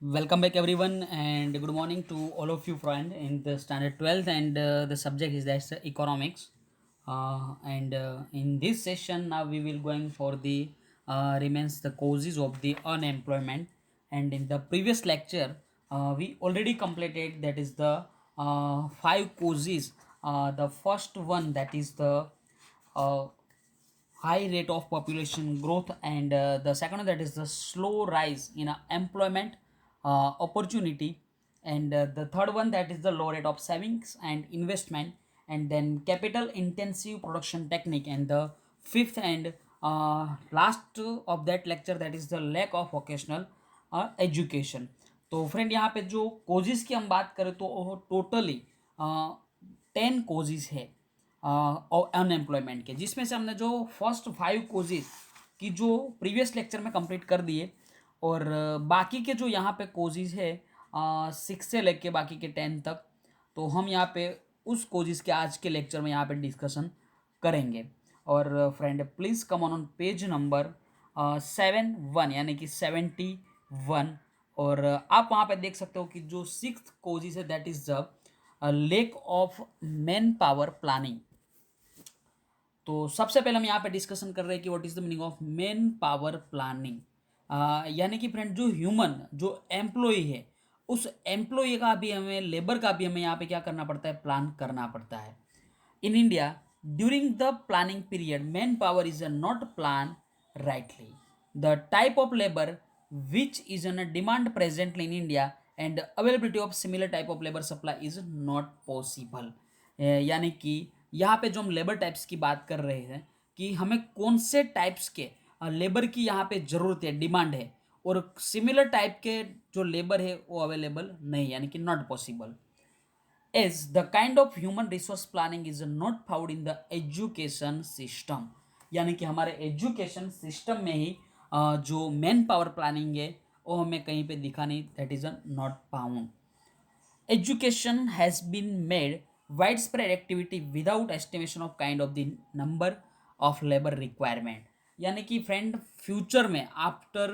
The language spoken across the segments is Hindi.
Welcome back, everyone, and good morning to all of you, friend, in the standard 12th. And the subject is that's economics. And in this session, now we will going for the remains the causes of the unemployment. And in the previous lecture, we already completed that is the five causes. The first one that is the uh, high rate of population growth, and the second one that is the slow rise in employment opportunity, and the third one that is the low rate of savings and investment, and then capital intensive production technique, and the fifth and last of that lecture that is the lack of vocational education. तो फ्रेंड यहाँ पे जो कोजिस की हम बात करें तो टोटली 10 कोजिस है और अनएम्प्लॉयमेंट के, जिसमें से हमने जो फर्स्ट 5 कोजेज की जो प्रीवियस लेक्चर में कंप्लीट कर दिए, और बाकी के जो यहाँ पे कोजेज है 6 से लेके बाकी के 10 तक, तो हम यहाँ पे उस कोजेज के आज के लेक्चर में यहाँ पे डिस्कशन करेंगे. और friend please come on page number 71 यानी कि 71. और आप वहाँ पे देख सकते हो कि जो 6th कोजेज है that is the lack of man power planning. तो सबसे पहले हम यहाँ पे डिस्कशन कर रहे हैं कि what is the meaning of man power planning. यानी कि फ्रेंड जो ह्यूमन जो एम्प्लॉय है, उस एम्प्लॉय का भी हमें, लेबर का भी हमें यहाँ पे क्या करना पड़ता है, प्लान करना पड़ता है. In India, during the planning period, manpower is not planned rightly. The type of labor which is in a demand presently in India and availability of similar type of labor supply is not possible. यानी कि यहाँ पे जो हम लेबर टाइप्स की बात कर रहे हैं कि हमें कौन से टाइप्स के लेबर की यहाँ पे ज़रूरत है, डिमांड है, और सिमिलर टाइप के जो लेबर है वो अवेलेबल नहीं, यानी कि not possible. Is the kind of human resource planning is not found in the education system. यानी कि हमारे एजुकेशन सिस्टम में ही जो मैन पावर प्लानिंग है वो हमें कहीं पे दिखा नहीं, that is not found. Education has been made widespread activity without estimation of kind of the number of labor requirement. यानी कि फ्रेंड फ्यूचर में आफ्टर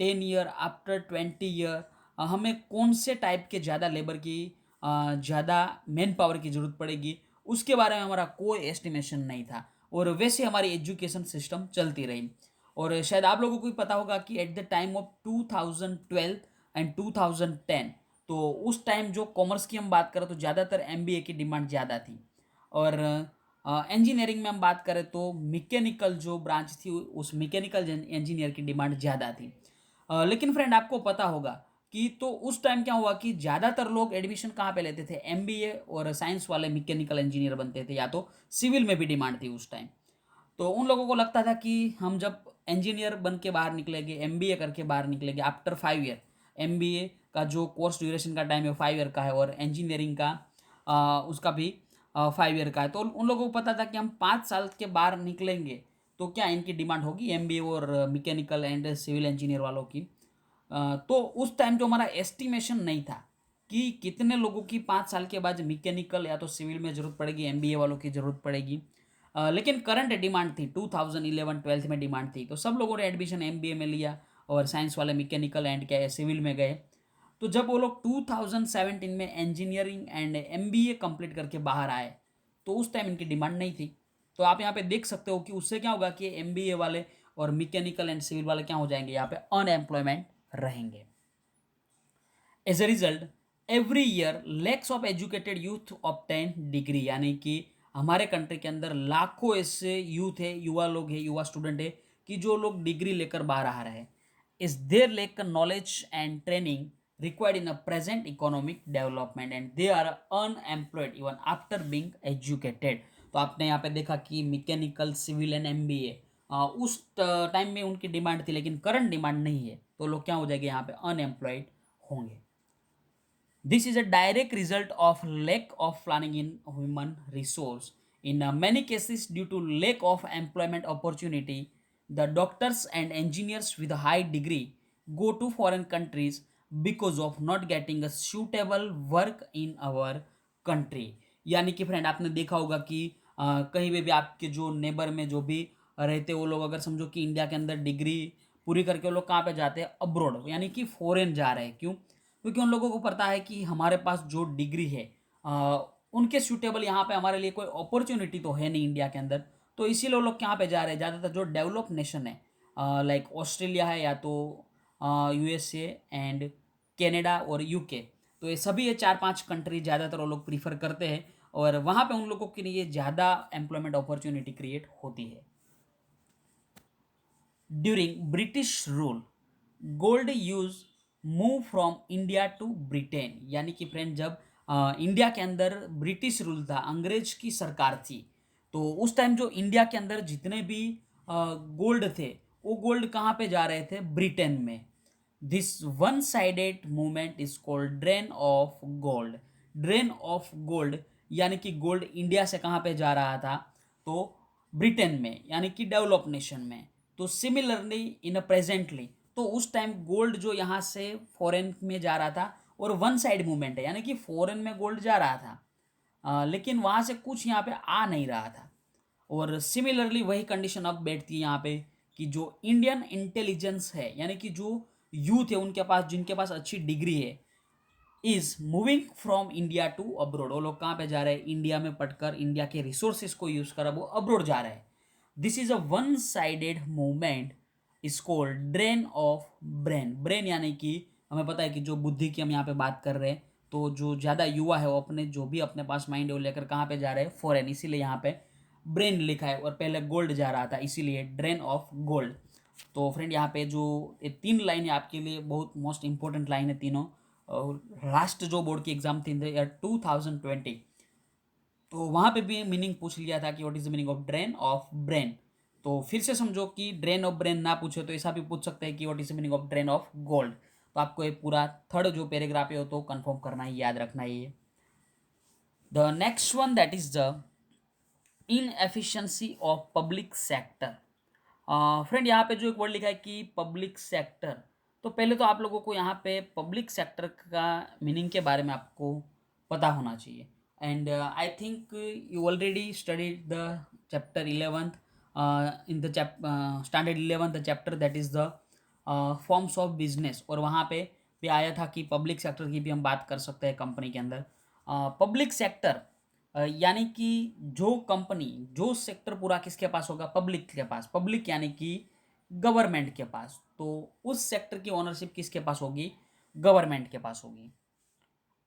10 ईयर, आफ्टर 20 ईयर हमें कौन से टाइप के ज़्यादा लेबर की, ज़्यादा मैन पावर की ज़रूरत पड़ेगी, उसके बारे में हमारा कोई एस्टिमेशन नहीं था, और वैसे हमारी एजुकेशन सिस्टम चलती रही. और शायद आप लोगों को भी पता होगा कि at the time of 2012 and 2010, तो उस टाइम जो कॉमर्स की हम बात करें तो ज़्यादातर एमबीए की डिमांड ज़्यादा थी, और इंजीनियरिंग में हम बात करें तो मैकेनिकल जो ब्रांच थी उस मैकेनिकल इंजीनियर की डिमांड ज़्यादा थी. लेकिन फ्रेंड आपको पता होगा कि तो उस टाइम क्या हुआ कि ज़्यादातर लोग एडमिशन कहाँ पे लेते थे, एमबीए और साइंस वाले मैकेनिकल इंजीनियर बनते थे, या तो सिविल में भी डिमांड थी उस टाइम. तो उन लोगों को लगता था कि हम जब इंजीनियर बन के बाहर निकलेंगे, एमबीए करके बाहर निकलेंगे आफ्टर 5 ईयर, एमबीए का जो कोर्स ड्यूरेशन का टाइम है 5 ईयर का है, और इंजीनियरिंग का उसका भी 5 ईयर का है, तो उन लोगों को पता था कि हम 5 साल के बाहर निकलेंगे तो क्या इनकी डिमांड होगी एमबीए और मैकेनिकल एंड सिविल इंजीनियर वालों की. तो उस टाइम जो हमारा एस्टिमेशन नहीं था कि कितने लोगों की 5 साल के बाद मैकेनिकल या तो सिविल में ज़रूरत पड़ेगी, एमबीए वालों की ज़रूरत पड़ेगी. लेकिन करंट डिमांड थी, 2011-12 में डिमांड थी, तो सब लोगों ने एडमिशन एमबीए में लिया और साइंस वाले मैकेनिकल एंड क्या सिविल में गए. तो जब वो लोग 2017 में इंजीनियरिंग एंड एमबीए कंप्लीट करके बाहर आए तो उस टाइम इनकी डिमांड नहीं थी. तो आप यहाँ पे देख सकते हो कि उससे क्या होगा कि एमबीए वाले और मैकेनिकल एंड सिविल वाले क्या हो जाएंगे, यहाँ पे अनएम्प्लॉयमेंट रहेंगे. As a result every year lakhs of educated youth obtain degree, यानी कि हमारे कंट्री के अंदर लाखों ऐसे यूथ है, युवा लोग है, युवा स्टूडेंट है कि जो लोग डिग्री लेकर बाहर आ रहे हैं. Is there lack knowledge and training required in a present economic development and they are unemployed even after being educated. तो आपने यहाँ पे देखा कि मैकेनिकल, सिविल एंड एमबीए उस टाइम में उनकी डिमांड थी, लेकिन करंट डिमांड नहीं है, तो लोग क्या हो जाएंगे, यहाँ पे अनएम्प्लॉयड होंगे. This is a direct result of lack of planning in human resource. In many cases, due to lack of employment opportunity, the doctors and engineers with a high degree go to foreign countries because of not getting a suitable work in our country. यानी कि फ्रेंड आपने देखा होगा कि कहीं पे भी आपके जो नेबर में जो भी रहते वो लोग, अगर समझो कि इंडिया के अंदर डिग्री पूरी करके वो लोग कहाँ पे जाते हैं, अब्रॉड, यानी कि फॉरेन जा रहे हैं। क्यों? क्योंकि उन लोगों को पता है कि हमारे पास जो डिग्री है उनके सूटेबल यहाँ पे हमारे लिए कोई अपॉर्चुनिटी तो है नहीं इंडिया के अंदर, तो इसीलिए वो लोग कहाँ पे जा रहे हैं, ज़्यादातर जो डेवलप नेशन है लाइक ऑस्ट्रेलिया है या तो यूएसए एंड कनाडा और यूके, तो ये सभी ये 4-5 कंट्री ज़्यादातर वो लोग प्रीफर करते हैं और वहाँ पे उन लोगों के लिए ज़्यादा एम्प्लॉयमेंट अपॉर्चुनिटी क्रिएट होती है। During British rule gold use move from India to Britain, यानी कि फ्रेंड जब इंडिया के अंदर ब्रिटिश रूल था, अंग्रेज की सरकार थी, तो उस टाइम जो इंडिया के अंदर जितने भी गोल्ड थे वो गोल्ड कहाँ पे जा रहे थे, ब्रिटेन में। This one sided movement is called drain of gold. Drain of gold यानी कि गोल्ड इंडिया से कहाँ पे जा रहा था, तो ब्रिटेन में, यानी कि डेवलप नेशन में। तो सिमिलरली इन प्रेजेंटली, तो उस टाइम गोल्ड जो यहाँ से फॉरेन में जा रहा था और वन साइड मूवमेंट है, यानी कि फॉरेन में गोल्ड जा रहा था लेकिन वहाँ से कुछ यहाँ पे आ नहीं रहा था। और सिमिलरली वही कंडीशन अब बैठती है यहाँ पे कि जो इंडियन इंटेलिजेंस है, यानी कि जो यूथ है उनके पास, जिनके पास अच्छी डिग्री है, is moving from India to abroad. वो लोग कहाँ पे जा रहे हैं, इंडिया में पढ़कर इंडिया के रिसोर्सेज को यूज कर वो अब्रोड जा रहे हैं। This is a one sided movement is called drain of brain. Brain यानी कि हमें पता है कि जो बुद्धि की हम यहाँ पे बात कर रहे हैं, तो जो ज़्यादा युवा है वो अपने जो भी अपने पास माइंड है वो लेकर कहाँ पे जा रहे हैं, फॉरेन, इसीलिए यहाँ पे ब्रेन लिखा है और पहले गोल्ड जा रहा था इसीलिए ड्रेन ऑफ गोल्ड। तो फ्रेंड यहाँ पे जो ये 3 लाइन है आपके लिए बहुत मोस्ट इंपॉर्टेंट लाइन है तीनों। और लास्ट जो बोर्ड की एग्जाम थी ईयर 2020, तो वहाँ पे भी मीनिंग पूछ लिया था कि what is the meaning of drain of brain. तो फिर से समझो कि ड्रेन ऑफ ब्रेन ना पूछे तो ऐसा भी पूछ सकते हैं कि what is the meaning of drain of gold. तो आपको ये पूरा थर्ड जो पैराग्राफ है वो तो कंफर्म करना ही, याद रखना ही है। The next one that is the inefficiency of public sector. Friend यहाँ पे जो एक वर्ड लिखा है कि पब्लिक सेक्टर, तो पहले तो आप लोगों को यहाँ पे पब्लिक सेक्टर का मीनिंग के बारे में आपको पता होना चाहिए। And I think you already studied the chapter 11th in the standard 11th the chapter that is the forms of business, और वहाँ पे भी आया था कि पब्लिक सेक्टर की भी हम बात कर सकते हैं कंपनी के अंदर। पब्लिक सेक्टर यानी कि जो कंपनी, जो सेक्टर पूरा किसके पास होगा, पब्लिक के पास। पब्लिक यानी कि गवर्नमेंट के पास, तो उस सेक्टर की ओनरशिप किसके पास होगी, गवर्नमेंट के पास होगी।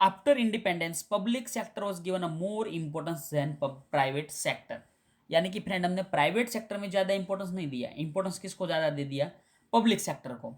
After independence public sector was given a more importance than private sector, यानी कि फ्रेंड हमने प्राइवेट सेक्टर में ज़्यादा इंपॉर्टेंस नहीं दिया, इंपॉर्टेंस किसको ज़्यादा दे दिया, पब्लिक सेक्टर को।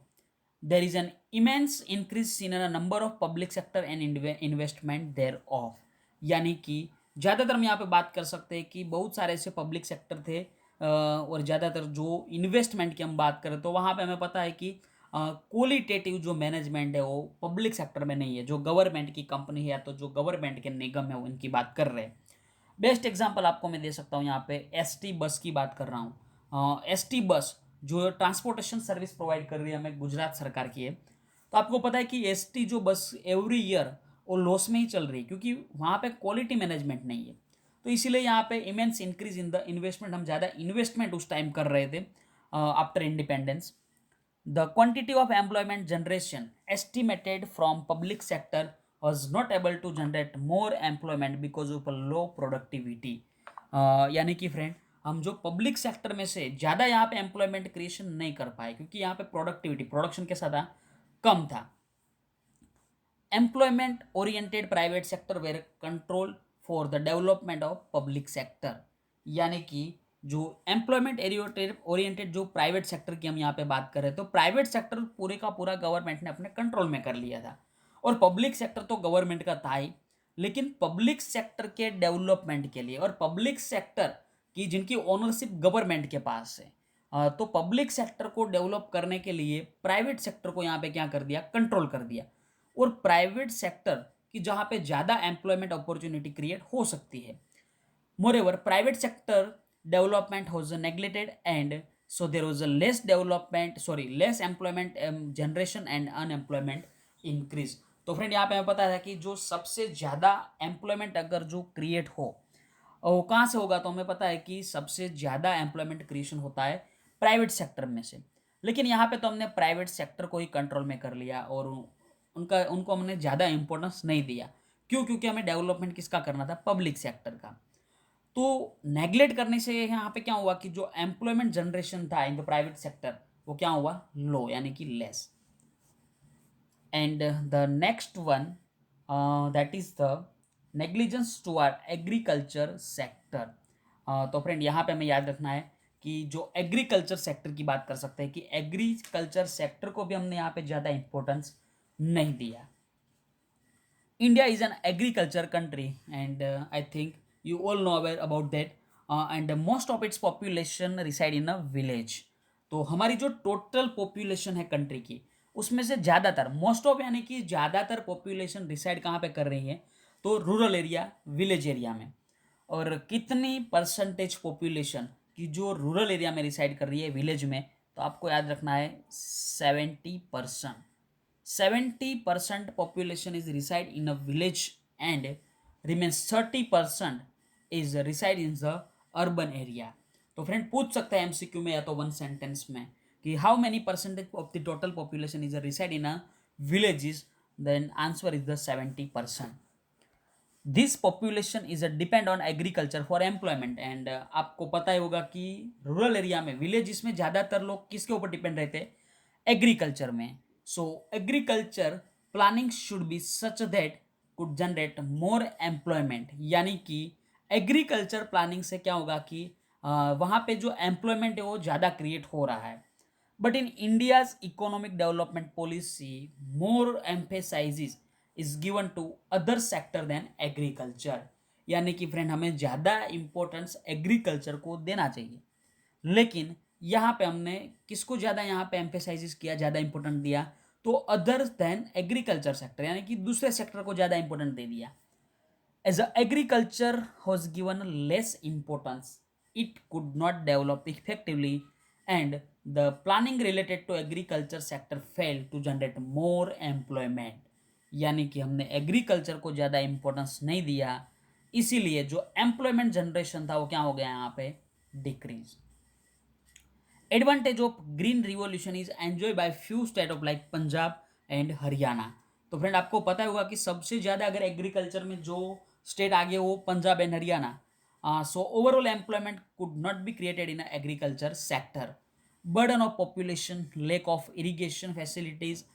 There is an immense increase in a number of public sector and investment there of, यानी कि ज़्यादातर हम यहाँ पे बात कर सकते हैं कि बहुत सारे ऐसे पब्लिक सेक्टर थे और ज़्यादातर जो इन्वेस्टमेंट की हम बात करें तो वहाँ पे हमें पता है कि क्वालिटेटिव जो मैनेजमेंट है वो पब्लिक सेक्टर में नहीं है, जो गवर्नमेंट की कंपनी है या तो जो गवर्नमेंट के निगम है उनकी बात कर रहे हैं। बेस्ट एग्जांपल आपको मैं दे सकता हूँ, यहाँ पे एसटी बस की बात कर रहा हूँ। एसटी बस जो ट्रांसपोर्टेशन सर्विस प्रोवाइड कर रही है हमें, गुजरात सरकार की है। तो आपको पता है कि एसटी जो बस एवरी ईयर वो लॉस में ही चल रही है क्योंकि वहाँ पे क्वालिटी मैनेजमेंट नहीं है। तो इसीलिए यहाँ पे immense increase in the investment, हम ज़्यादा इन्वेस्टमेंट उस टाइम कर रहे थे after independence. The quantity of employment generation estimated from public sector was not able to generate more employment because of a low productivity। यानी कि फ्रेंड हम जो पब्लिक सेक्टर में से ज़्यादा यहाँ पे एम्प्लॉयमेंट क्रिएशन नहीं कर पाए क्योंकि यहाँ पे प्रोडक्टिविटी, प्रोडक्शन कैसा था, कम था। Employment oriented private sector were control for the development of public sector, यानी कि जो एम्प्लॉयमेंट ओरिएंटेड जो प्राइवेट सेक्टर की हम यहाँ पे बात करें तो प्राइवेट सेक्टर पूरे का पूरा गवर्नमेंट ने अपने कंट्रोल में कर लिया था और पब्लिक सेक्टर तो गवर्नमेंट का था ही, लेकिन पब्लिक सेक्टर के डेवलपमेंट के लिए और पब्लिक सेक्टर की जिनकी ओनरशिप गवर्नमेंट के पास है तो पब्लिक सेक्टर को डेवलप करने के लिए प्राइवेट सेक्टर को यहाँ पे क्या कर दिया, कंट्रोल कर दिया। और प्राइवेट सेक्टर की जहाँ पे ज़्यादा एम्प्लॉयमेंट अपॉर्चुनिटी क्रिएट हो सकती है। Moreover private sector development was neglected and so there was a less employment generation and unemployment increase। तो फ्रेंड यहाँ पे हमें पता है कि जो सबसे ज़्यादा एम्प्लॉयमेंट अगर जो क्रिएट हो वो कहाँ से होगा, तो हमें पता है कि सबसे ज़्यादा एम्प्लॉयमेंट क्रिएशन होता है प्राइवेट सेक्टर में से। लेकिन यहाँ पे तो हमने प्राइवेट सेक्टर को ही कंट्रोल में कर लिया और उनका उनको हमने ज़्यादा इंपॉर्टेंस नहीं दिया। क्यों? क्योंकि हमें डेवलपमेंट किसका करना था? पब्लिक सेक्टर का। तो नेग्लेक्ट करने से यहाँ पे क्या हुआ कि जो एम्प्लॉयमेंट जनरेशन था इन द प्राइवेट सेक्टर वो क्या हुआ? लो, यानी कि less. And the next one that is the negligence toward agriculture sector. तो फ्रेंड यहाँ पे हमें याद रखना है कि जो एग्रीकल्चर सेक्टर की बात कर सकते हैं कि एग्रीकल्चर सेक्टर को भी हमने यहाँ पे ज़्यादा इंपॉर्टेंस नहीं दिया। India is an agriculture country, and I think you all know about that. And most of its population reside in a village. तो हमारी जो टोटल पॉपुलेशन है कंट्री की उसमें से ज़्यादातर मोस्ट ऑफ यानी कि ज़्यादातर पॉपुलेशन रिसाइड कहाँ पे कर रही है? तो रूरल एरिया, विलेज एरिया में। और कितनी परसेंटेज पॉपुलेशन की जो रूरल एरिया में रिसाइड कर रही है, विलेज में? तो आपको याद रखना है 70%। 70% population is reside in a village and remains 30% is reside in the urban area. तो फ्रेंड पूछ सकता है एमसीक्यू में या तो वन सेंटेंस में कि how many percentage of the total population is reside in a villages, then answer is the 70%। This population is depend on agriculture for employment. And आपको पता ही होगा कि रूरल एरिया में, विलेजेस में ज़्यादातर लोग किसके ऊपर डिपेंड रहते हैं? एग्रीकल्चर में। सो agriculture planning should be such that could generate more employment, यानी कि एग्रीकल्चर प्लानिंग से क्या होगा कि वहाँ पे जो एम्प्लॉयमेंट है वो ज़्यादा क्रिएट हो रहा है। But in India's economic development policy more emphasises is given to other sector than agriculture, यानी कि फ्रेंड हमें ज़्यादा इंपॉर्टेंस एग्रीकल्चर को देना चाहिए। लेकिन यहाँ पे हमने किसको ज़्यादा यहाँ पे एम्फेसाइज किया, ज़्यादा इंपॉर्टेंट दिया? तो अदर देन एग्रीकल्चर सेक्टर, यानी कि दूसरे सेक्टर को ज़्यादा इंपॉर्टेंट दे दिया। As agriculture was given less importance, it could not develop effectively, and the planning related to agriculture sector failed to generate more employment। यानी कि हमने एग्रीकल्चर को ज़्यादा इंपॉर्टेंस नहीं दिया, इसीलिए जो एम्प्लॉयमेंट जनरेशन था वो क्या हो गया यहाँ पे? Decrease. Advantage of green revolution is enjoy by few state of like Punjab and Haryana. तो फ्रेंड आपको पता होगा कि सबसे ज़्यादा अगर एग्रीकल्चर में जो स्टेट आगे वो Punjab and Haryana. So overall employment could not be created in agriculture sector. Burden of population, lack of irrigation facilities,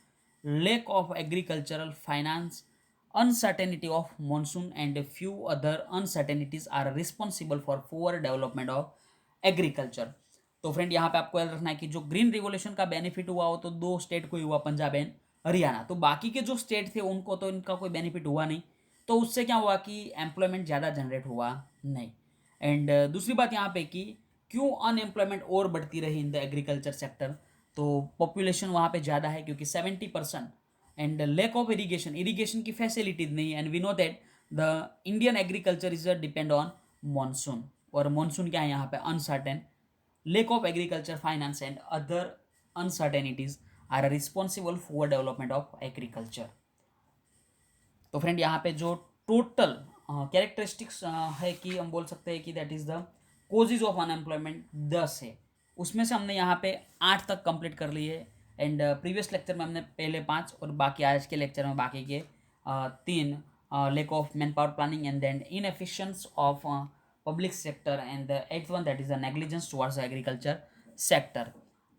lack of agricultural finance, uncertainty of monsoon and few other uncertainties are responsible for poor development of agriculture। तो फ्रेंड यहाँ पे आपको याद रखना है कि जो ग्रीन रिवोल्यूशन का बेनिफिट हुआ वो तो दो स्टेट को ही हुआ, पंजाब एंड हरियाणा। तो बाकी के जो स्टेट थे उनको तो इनका कोई बेनिफिट हुआ नहीं, तो उससे क्या हुआ कि एम्प्लॉयमेंट ज़्यादा जनरेट हुआ नहीं। एंड दूसरी बात यहाँ पे कि क्यों अनएम्प्लॉयमेंट और बढ़ती रही इन द एग्रीकल्चर सेक्टर? तो पॉपुलेशन वहाँ पे ज़्यादा है क्योंकि 70%। And lack of irrigation, irrigation की फैसिलिटीज नहीं, and we know that the Indian agriculture is depend on monsoon, और मानसून क्या है यहाँ पे? Uncertain. lack of agriculture finance and other uncertainties are responsible for development of agriculture। तो फ्रेंड यहाँ पे जो टोटल कैरेक्टरिस्टिक्स है कि हम बोल सकते हैं कि that is the causes of unemployment 10 है, उसमें से हमने यहाँ पे 8 तक कंप्लीट कर ली है। एंड प्रीवियस लेक्चर में हमने पहले 5 और बाकी आज के लेक्चर में बाकी के 3, lack of manpower planning and then inefficiency of public sector, and the eighth one that is the negligence towards agriculture sector।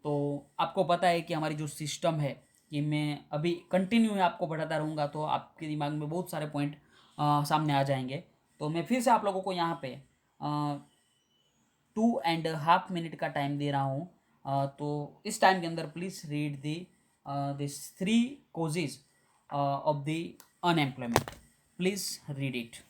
तो आपको पता है कि हमारी जो सिस्टम है कि मैं अभी कंटिन्यू है आपको पढ़ाता रहूँगा तो आपके दिमाग में बहुत सारे पॉइंट सामने आ जाएंगे। तो मैं फिर से आप लोगों को यहाँ पे 2.5 मिनट का टाइम दे रहा हूँ। तो इस टाइम के अंदर please read the this 3 causes of the unemployment. Please read it.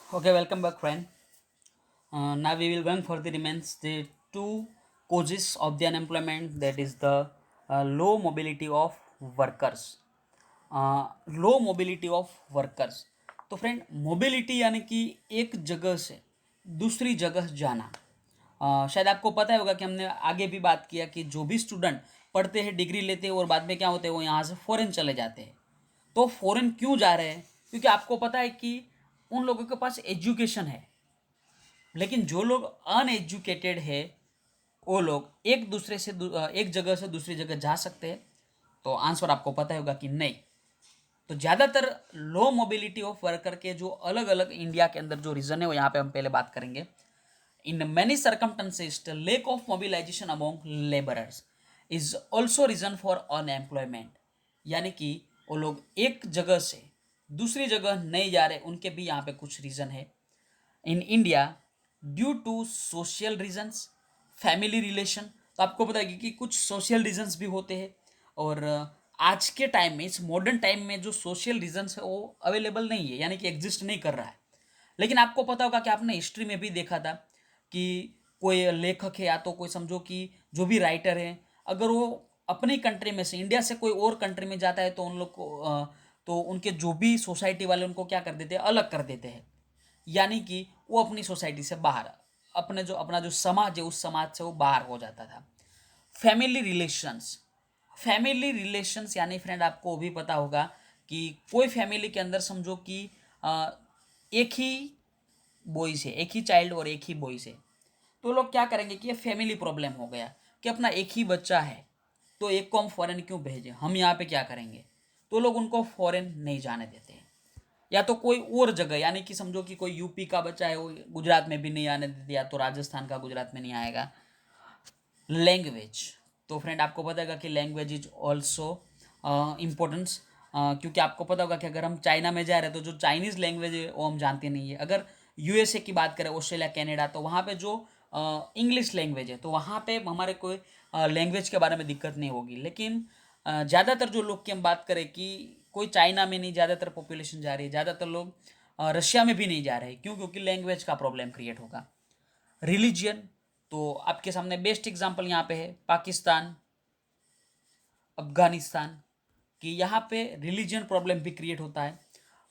Okay, welcome back, friend. Now we will going for the remains the two causes of the unemployment, that is the low mobility of workers. Low mobility of workers. तो फ्रेंड, मोबिलिटी यानी कि एक जगह से दूसरी जगह जाना। शायद आपको पता ही होगा कि हमने आगे भी बात किया कि जो भी स्टूडेंट पढ़ते हैं, डिग्री लेते हैं और बाद में क्या होते हैं, वो यहाँ से फॉरेन चले जाते हैं। तो फॉरेन क्यों जा रहे हैं? क्योंकि आपको पता है कि उन लोगों के पास एजुकेशन है, लेकिन जो लोग अनएजुकेटेड है वो लोग एक जगह से दूसरी जगह जा सकते हैं। तो आंसर आपको पता होगा कि नहीं। तो ज़्यादातर लो मोबिलिटी ऑफ वर्कर के जो अलग अलग इंडिया के अंदर जो रीज़न है वो यहाँ पे हम पहले बात करेंगे। In many circumstances the lack of mobilisation among labourers is also reason for unemployment. यानी कि वो लोग एक जगह से दूसरी जगह नहीं जा रहे, उनके भी यहाँ पे कुछ रीज़न है। In India due to social reasons, family relation. तो आपको पता है कि कुछ सोशल रीजन्स भी होते हैं, और आज के टाइम में, इस मॉडर्न टाइम में जो सोशल रीजन्स है वो अवेलेबल नहीं है, यानी कि एग्जिस्ट नहीं कर रहा है। लेकिन आपको पता होगा कि आपने हिस्ट्री में भी देखा था कि कोई लेखक है या तो कोई समझो कि जो भी राइटर है, अगर वो अपनी कंट्री में से, इंडिया से कोई और कंट्री में जाता है तो उन लोग को तो उनके जो भी सोसाइटी वाले उनको क्या कर देते हैं, अलग कर देते हैं। यानी कि वो अपनी सोसाइटी से बाहर, अपना जो समाज है उस समाज से वो बाहर हो जाता था। फैमिली रिलेशंस, फैमिली रिलेशंस यानी फ्रेंड आपको भी पता होगा कि कोई फैमिली के अंदर समझो कि एक ही बॉयज है, एक ही चाइल्ड और एक ही बॉयज है। तो लोग क्या करेंगे कि ये फैमिली प्रॉब्लम हो गया कि अपना एक ही बच्चा है तो एक को हम फॉरेन क्यों भेजें, हम यहाँ पे क्या करेंगे। तो लोग उनको फॉरेन नहीं जाने देते हैं। या तो कोई और जगह, यानी कि समझो कि कोई यूपी का बच्चा है वो गुजरात में भी नहीं आने देते, या तो राजस्थान का गुजरात में नहीं आएगा। लैंग्वेज, तो फ्रेंड आपको पता होगा कि लैंग्वेज इज ऑल्सो इम्पोर्टेंस। क्योंकि आपको पता होगा कि अगर हम चाइना में जा रहे हैं तो जो चाइनीज़ लैंग्वेज है वो हम जानते नहीं है। अगर यूएसए की बात करें, ऑस्ट्रेलिया, कनाडा, तो वहाँ पे जो इंग्लिश लैंग्वेज है तो वहाँ पे हमारे कोई लैंग्वेज के बारे में दिक्कत नहीं होगी। लेकिन ज़्यादातर जो लोग की हम बात करें कि कोई चाइना में नहीं, ज़्यादातर पॉपुलेशन जा रही है, ज़्यादातर लोग रशिया में भी नहीं जा रहे। क्यों? क्योंकि लैंग्वेज का प्रॉब्लम क्रिएट होगा। रिलीजियन, तो आपके सामने बेस्ट एग्जांपल यहाँ पे है पाकिस्तान, अफगानिस्तान, कि यहाँ पे रिलीजियन प्रॉब्लम भी क्रिएट होता है।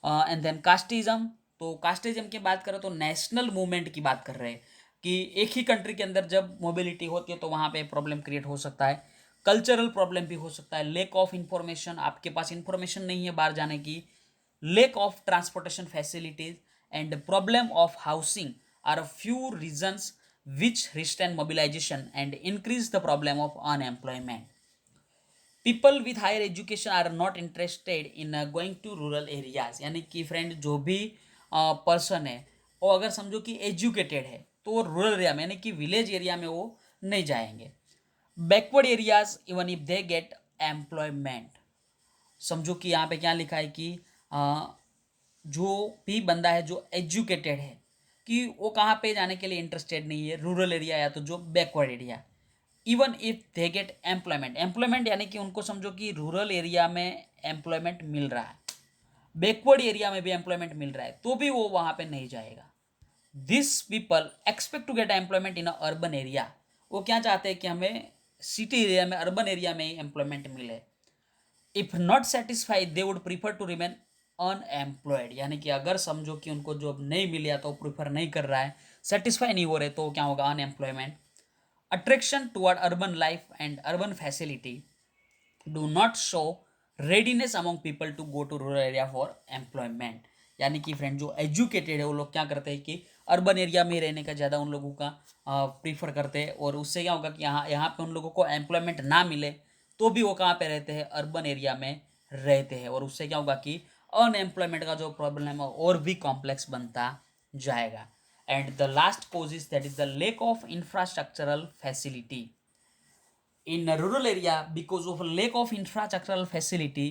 एंड देन कास्टिज्म, तो कास्टिज्म की बात करें तो नेशनल मूवमेंट की बात कर रहे हैं कि एक ही कंट्री के अंदर जब मोबिलिटी होती है तो वहाँ पे प्रॉब्लम क्रिएट हो सकता है। कल्चरल प्रॉब्लम भी हो सकता है। लेक ऑफ इंफॉर्मेशन, आपके पास इंफॉर्मेशन नहीं है बाहर जाने की। Lack of transportation facilities and problem of housing are a few reasons which restrain mobilization and increase the problem of unemployment. People with higher education are not interested in going to rural areas। यानी कि फ्रेंड जो भी पर्सन है वो अगर समझो कि एजुकेटेड है तो वो रूरल एरिया में, यानी कि विलेज एरिया में वो नहीं जाएंगे। Backward areas even if they get employment, समझो कि यहाँ पे क्या लिखा है कि जो भी बंदा है जो एजुकेटेड है कि वो कहाँ पे जाने के लिए इंटरेस्टेड नहीं है, रूरल एरिया या तो जो backward area. Even if they get employment, employment यानी कि उनको समझो कि रूरल एरिया में एम्प्लॉयमेंट मिल रहा है, बैकवर्ड एरिया में भी एम्प्लॉयमेंट मिल रहा है, तो भी वो वहाँ पे नहीं जाएगा। This people expect to get employment in a urban area. वो क्या चाहते हैं कि हमें सिटी एरिया में, अर्बन एरिया में ही एम्प्लॉयमेंट मिले। If not satisfied they would prefer to remain unemployed, यानी कि अगर समझो कि उनको जॉब नहीं मिली तो प्रीफर नहीं कर रहा है, सेटिस्फाई नहीं हो रहे, तो क्या होगा, unemployment. Attraction toward urban life and urban facility do not show readiness among people to go to rural area for employment. यानी कि फ्रेंड जो एजुकेटेड है वो लोग क्या करते हैं कि अर्बन एरिया में रहने का ज़्यादा उन लोगों का प्रीफर करते हैं, और उससे क्या होगा कि यहाँ पे उन लोगों को एम्प्लॉयमेंट ना मिले तो भी वो कहाँ पे रहते हैं, अर्बन एरिया में रहते हैं, और उससे क्या होगा कि अनएम्प्लॉयमेंट का जो प्रॉब्लम है और भी कॉम्प्लेक्स बनता जाएगा। And the last cause is that is the lack of infrastructural facility in a rural area. Because of a lack of infrastructural facility,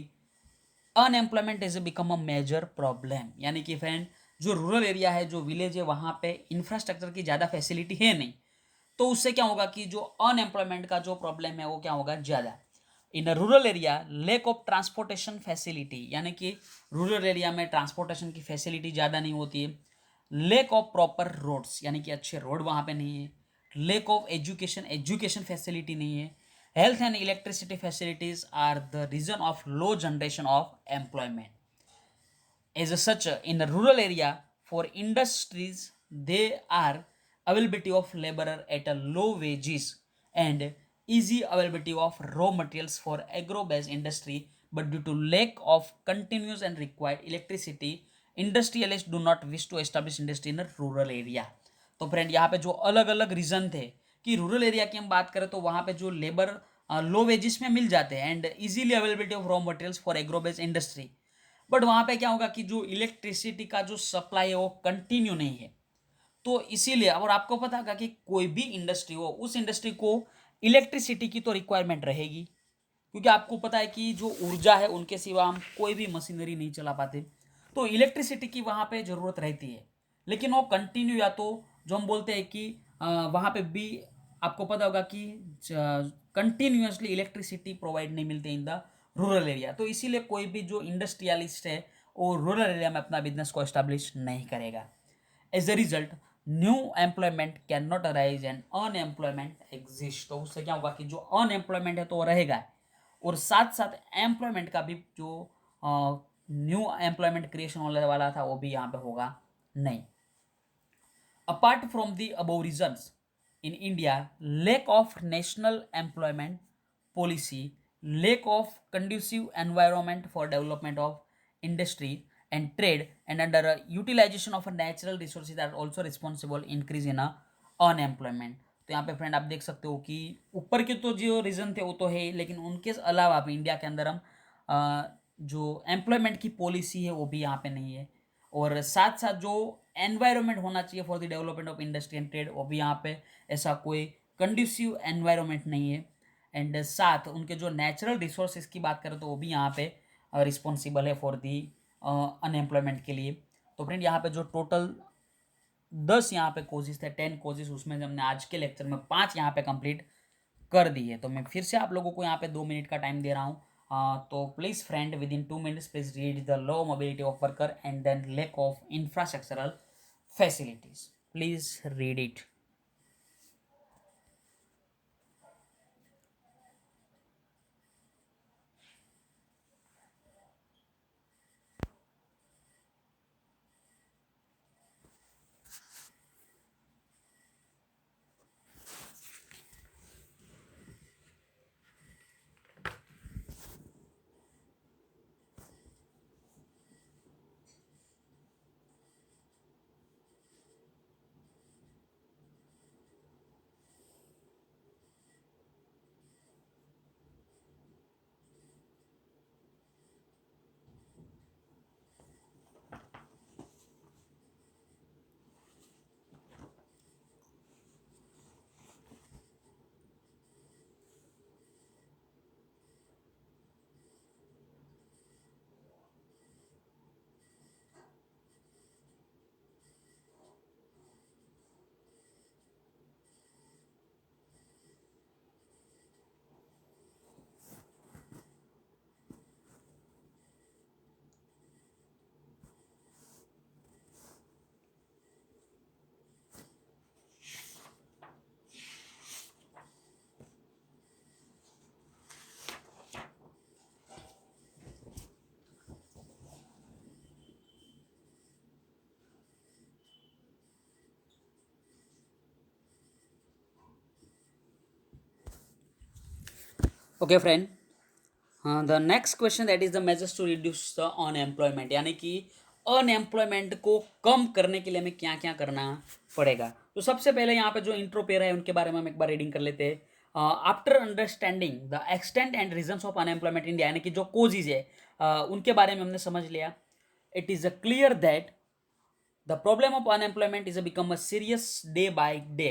unemployment is become a major problem. यानी कि फ्रेंड जो रूरल एरिया है, जो विलेज है, वहाँ पे इंफ्रास्ट्रक्चर की ज़्यादा फैसिलिटी है नहीं, तो उससे क्या होगा कि जो अनएम्प्लॉयमेंट का जो प्रॉब्लम है वो क्या होगा, ज़्यादा। In a rural area lack of transportation facility, यानी कि रूरल एरिया में ट्रांसपोर्टेशन की फैसिलिटी ज़्यादा नहीं होती है। लेक ऑफ प्रॉपर रोड्स, यानी कि अच्छे रोड वहाँ पे नहीं है, लेक ऑफ एजुकेशन फैसिलिटी नहीं है, health and electricity facilities are the reason of low generation of employment. As such, in a rural area, for industries, they are availability of laborer at a low wages and easy availability of raw materials for agro-based industry, but due to lack of continuous and required electricity, industrialists do not wish to establish industry in a rural area. तो फ्रेंड यहाँ पे जो अलग अलग रीजन थे कि रूरल एरिया की हम बात करें तो वहाँ पे जो लेबर लो वेजेस में मिल जाते हैं and easily availability of raw materials for agro based industry, but वहाँ पे क्या होगा कि जो इलेक्ट्रिसिटी का जो सप्लाई है वो कंटिन्यू नहीं है. तो इसीलिए, और आपको पता होगा कि कोई भी इंडस्ट्री हो उस इंडस्ट्री को इलेक्ट्रिसिटी की तो रिक्वायरमेंट रहेगी, क्योंकि आपको पता है कि जो ऊर्जा है उनके सिवा हम कोई भी मशीनरी नहीं चला पाते. तो इलेक्ट्रिसिटी की वहाँ पे ज़रूरत रहती है, लेकिन वो कंटिन्यू, या तो जो हम बोलते हैं कि वहाँ पे भी आपको पता होगा कि कंटिन्यूसली इलेक्ट्रिसिटी प्रोवाइड नहीं मिलती इन द रूरल एरिया. तो इसीलिए कोई भी जो इंडस्ट्रियलिस्ट है वो रूरल एरिया में अपना बिजनेस को एस्टैब्लिश नहीं करेगा. As a result, new employment can not arise and unemployment exist. तो उससे क्या होगा कि जो अनएम्प्लॉयमेंट है तो वो रहेगा, और साथ साथ एम्प्लॉयमेंट का भी जो न्यू एम्प्लॉयमेंट क्रिएशन होने वाला था वो भी यहाँ पे होगा नहीं. Apart from the above reasons, in India, lack of national employment policy, lack of conducive environment for development of industry and trade, and under utilization of a natural resources are also responsible increase in a unemployment. तो यहाँ पे फ्रेंड आप देख सकते हो कि ऊपर के तो जो रीज़न थे वो तो है, लेकिन उनके अलावा भी इंडिया के अंदर हम जो एम्प्लॉयमेंट की पॉलिसी है वो भी यहाँ पे नहीं है, और साथ साथ जो एनवायरनमेंट होना चाहिए for the development of industry and trade वो भी यहाँ पे ऐसा कोई कंड्यूसिव एनवायरनमेंट नहीं है. एंड साथ उनके जो नेचुरल रिसोर्सेज की बात करें तो वो भी यहाँ पे रिस्पॉन्सिबल है फॉर दी अनएम्प्लॉयमेंट के लिए. तो फ्रेंड यहाँ पे जो टोटल 10 यहाँ पे कोजेस थे, 10 कोजेस, उसमें हमने आज के लेक्चर में 5 यहाँ पे कंप्लीट कर दी है. तो मैं फिर से आप लोगों को यहाँ पे 2 मिनट का टाइम दे रहा हूँ. तो please friend, within 2 minutes please read the low mobility of worker and then lack of infrastructural facilities. Please read it. Okay friend, हाँ, the next question that is the measures to reduce the unemployment, यानी कि अनएम्प्लॉयमेंट को कम करने के लिए हमें क्या क्या करना पड़ेगा. तो सबसे पहले यहाँ पे जो इंट्रो पेयर है उनके बारे में हम एक बार रीडिंग कर लेते हैं. After understanding the extent and reasons of unemployment India, यानी कि जो कोजिज है उनके बारे में हमने समझ लिया. It is clear that the problem of unemployment is become a serious day by day.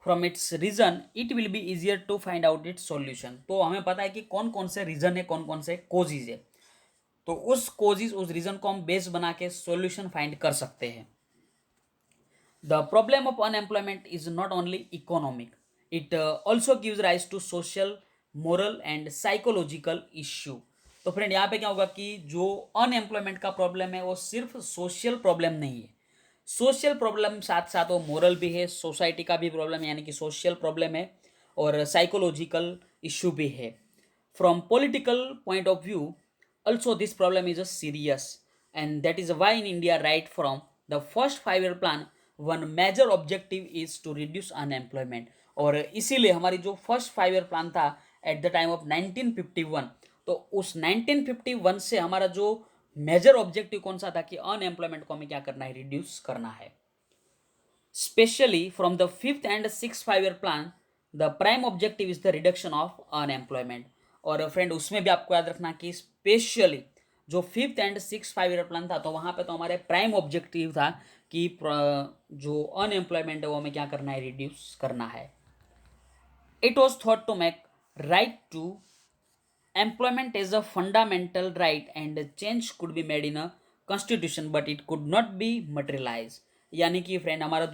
From its reason it will be easier to find out its solution. तो हमें पता है कि कौन कौन से रीजन है, कौन कौन से कोजिज है, तो उस कोजिज, उस रीजन को हम बेस बना के सॉल्यूशन फाइंड कर सकते हैं. The problem of unemployment is not only economic, it also gives rise to social, moral and psychological issue. तो फ्रेंड यहाँ पे क्या होगा कि जो अनएम्प्लॉयमेंट का प्रॉब्लम है वो सिर्फ सोशल प्रॉब्लम नहीं है, सोशल प्रॉब्लम साथ साथ वो मोरल भी है, सोसाइटी का भी प्रॉब्लम यानी कि सोशल प्रॉब्लम है, और साइकोलॉजिकल इशू भी है. From political point of view, also this problem is a serious, and that is why in India, right from the first 5 year plan, one major objective is to reduce unemployment. और इसीलिए हमारी जो फर्स्ट 5 ईयर प्लान था एट द टाइम ऑफ 1951, तो उस 1951 से हमारा जो मेजर ऑब्जेक्टिव कौन सा था कि अनएम्प्लॉयमेंट को हमें क्या करना है, रिड्यूस करना है. Especially from the fifth and sixth 5 year plan, the prime objective is the reduction of unemployment. और फ्रेंड उसमें भी आपको याद रखना कि स्पेशली जो fifth and six 5 year plan था, तो वहाँ पे तो हमारे प्राइम ऑब्जेक्टिव था कि जो अनएम्प्लॉयमेंट है वो हमें क्या करना है, रिड्यूस करना है. It was thought to make right to employment is a fundamental right and change could be made in a constitution but it could not be materialized. यानी कि फ्रेंड हमारे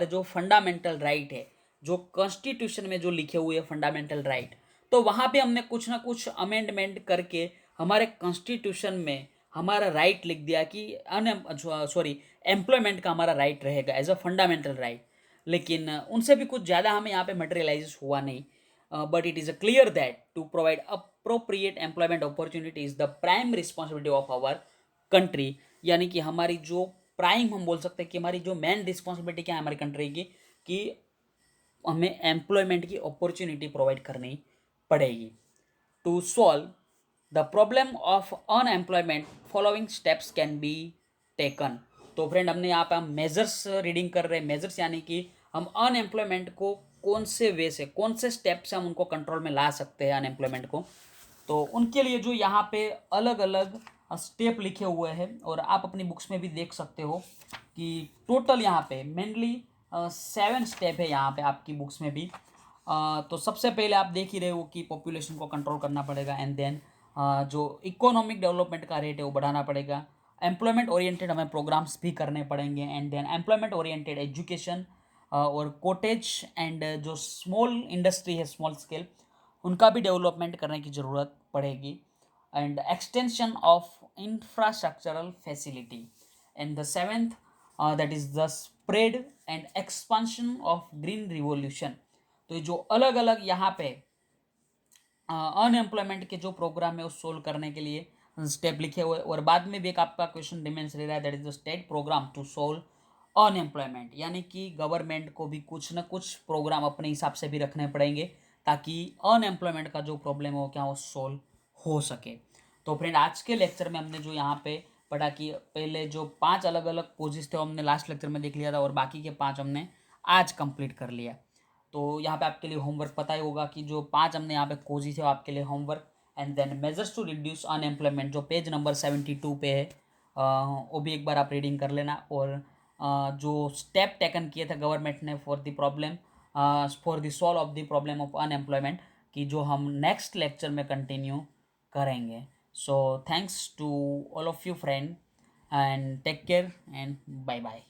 जो फंडामेंटल राइट है, जो कॉन्स्टिट्यूशन में जो लिखे हुए फंडामेंटल राइट, तो वहाँ पे हमने कुछ ना कुछ अमेंडमेंट करके हमारे कॉन्स्टिट्यूशन में हमारा राइट लिख दिया कि एम्प्लॉयमेंट का हमारा राइट रहेगा एज अ फंडामेंटल राइट. लेकिन उनसे भी कुछ ज़्यादा हमें यहाँ पे मटेरियलाइज हुआ नहीं. But it is clear that to provide appropriate employment opportunity is the prime responsibility of our country. यानी कि हमारी जो प्राइम हम बोल सकते हैं कि हमारी जो मेन रिस्पॉन्सिबिलिटी क्या है हमारी कंट्री की, कि हमें एम्प्लॉयमेंट की अपॉर्चुनिटी प्रोवाइड करनी पड़ेगी. To solve the problem of unemployment following steps can be taken. तो फ्रेंड हमने यहाँ पे हम मेजर्स रीडिंग कर रहे हैं. मेजर्स यानी कि हम अनएम्प्लॉयमेंट को कौन से वे से, कौन से स्टेप से हम उनको कंट्रोल में ला सकते हैं अनएम्प्लॉयमेंट को. तो उनके लिए जो यहाँ पे अलग अलग स्टेप लिखे हुए हैं, और आप अपनी बुक्स में भी देख सकते हो कि टोटल यहाँ पे मेनली 7 स्टेप है यहाँ पे आपकी बुक्स में भी. तो सबसे पहले आप देख ही रहे हो कि पॉपुलेशन को कंट्रोल करना पड़ेगा, एंड देन जो इकोनॉमिक डेवलपमेंट का रेट है वो बढ़ाना पड़ेगा. एम्प्लॉयमेंट ओरिएंटेड हमें प्रोग्राम्स भी करने पड़ेंगे, and then employment oriented education और कोटेज एंड जो स्मॉल इंडस्ट्री है, स्मॉल स्केल, उनका भी डेवलपमेंट करने की ज़रूरत पड़ेगी. And extension of infrastructural facility. And the seventh that is the spread and expansion of green revolution. तो ये जो अलग अलग यहाँ पे अनएम्प्लॉयमेंट के जो प्रोग्राम है उस सोल्व करने के लिए स्टेप लिखे हुए. और बाद में भी एक आपका क्वेश्चन डिमेंस रह रहा है, that is the state programme to solve unemployment. यानी कि गवर्नमेंट को भी कुछ ना कुछ प्रोग्राम अपने हिसाब से भी रखने पड़ेंगे ताकि अनएम्प्लॉयमेंट का जो प्रॉब्लम हो क्या वो सोल्व हो सके. तो फ्रेंड आज के लेक्चर में हमने जो यहाँ पे पढ़ा कि पहले जो 5 अलग अलग कोजेस थे वो हमने लास्ट लेक्चर में देख लिया था, और बाकी के 5 हमने आज कंप्लीट कर लिया. तो यहाँ पे आपके लिए होमवर्क पता ही होगा कि जो 5 हमने यहाँ पे कोजेस है वो आपके लिए homework. And then measures to reduce unemployment जो पेज नंबर 72 पे है, वो भी एक बार आप रीडिंग कर लेना. और जो स्टेप टेकन किए थे गवर्नमेंट ने for the problem, for the solve of the problem of unemployment, की जो हम नेक्स्ट लेक्चर में कंटिन्यू करेंगे. So thanks to all of you friend, and take care and bye bye.